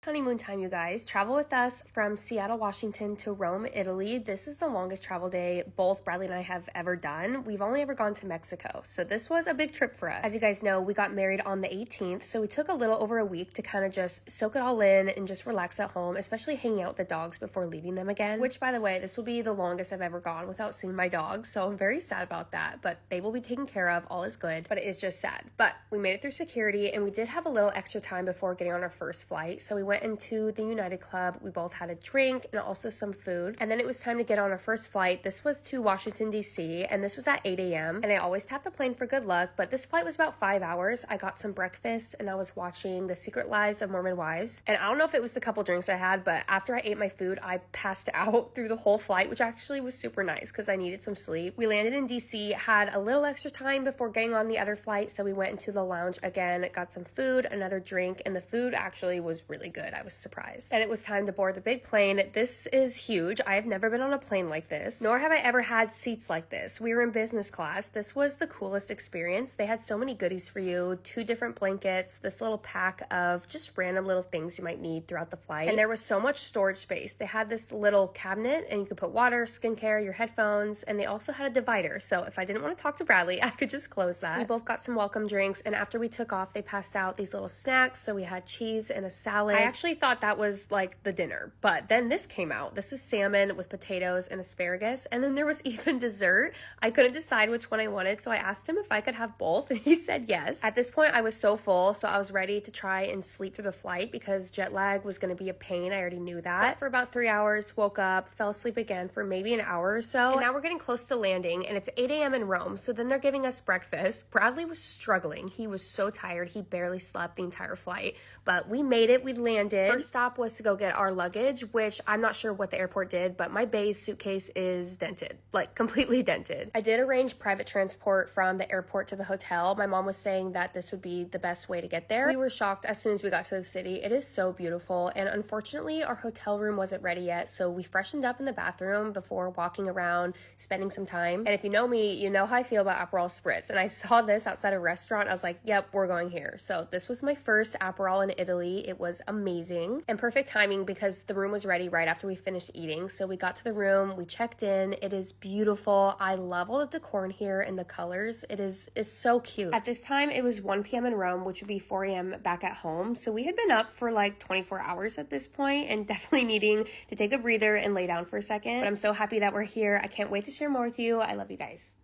Honeymoon time, you guys. Travel with us from Seattle, Washington to Rome, Italy. This is the longest travel day both Bradley and I have ever done. We've only ever gone to Mexico, so this was a big trip for us. As you guys know, we got married on the 18th, so we took a little over a week to kind of just soak it all in and just relax at home, especially hanging out with the dogs before leaving them again, which, by the way, this will be the longest I've ever gone without seeing my dogs, so I'm very sad about that, but they will be taken care of. All is good, but it is just sad. But we made it through security, and we did have a little extra time before getting on our first flight, so we went into the United Club. We both had a drink and also some food, and then it was time to get on our first flight. This was to Washington, D.C., and this was at 8 a.m. And I always tap the plane for good luck, but this flight was about 5 hours. I got some breakfast, and I was watching The Secret Lives of Mormon Wives, and I don't know if it was the couple drinks I had, but after I ate my food, I passed out through the whole flight, which actually was super nice because I needed some sleep. We landed in D.C., had a little extra time before getting on the other flight, so we went into the lounge again, got some food, another drink, and the food actually was really good. I was surprised. And it was time to board the big plane. This is huge. I have never been on a plane like this, nor have I ever had seats like this. We were in business class. This was the coolest experience. They had so many goodies for you, 2 different blankets, this little pack of just random little things you might need throughout the flight. And there was so much storage space. They had this little cabinet and you could put water, skincare, your headphones, and they also had a divider. So if I didn't want to talk to Bradley, I could just close that. We both got some welcome drinks, and after we took off, they passed out these little snacks. So we had cheese and a salad. I actually thought that was like the dinner, but then this came out. This is salmon with potatoes and asparagus, and then there was even dessert. I couldn't decide which one I wanted, so I asked him if I could have both, and he said yes. At this point, I was so full, so I was ready to try and sleep through the flight because jet lag was going to be a pain. I already knew that. Slept for about 3 hours, woke up, fell asleep again for maybe an hour or so, and now we're getting close to landing, and it's 8 a.m. in Rome, so then they're giving us breakfast. Bradley was struggling. He was so tired. He barely slept the entire flight, but we made it. We landed. First stop was to go get our luggage, which I'm not sure what the airport did, but my Bay's suitcase is dented, like completely dented. I did arrange private transport from the airport to the hotel. My mom was saying that this would be the best way to get there. We were shocked as soon as we got to the city. It is so beautiful, and unfortunately our hotel room wasn't ready yet, so we freshened up in the bathroom before walking around, spending some time. And if you know me, you know how I feel about Aperol Spritz, and I saw this outside a restaurant. I was like, yep, we're going here. So this was my first Aperol in Italy. It was amazing and perfect timing because the room was ready right after we finished eating. So we got to the room, we checked in. It is beautiful. I love all the decor in here and the colors. It's so cute. At this time, it was 1 p.m. in Rome, which would be 4 a.m. back at home. So we had been up for like 24 hours at this point and definitely needing to take a breather and lay down for a second. But I'm so happy that we're here. I can't wait to share more with you. I love you guys.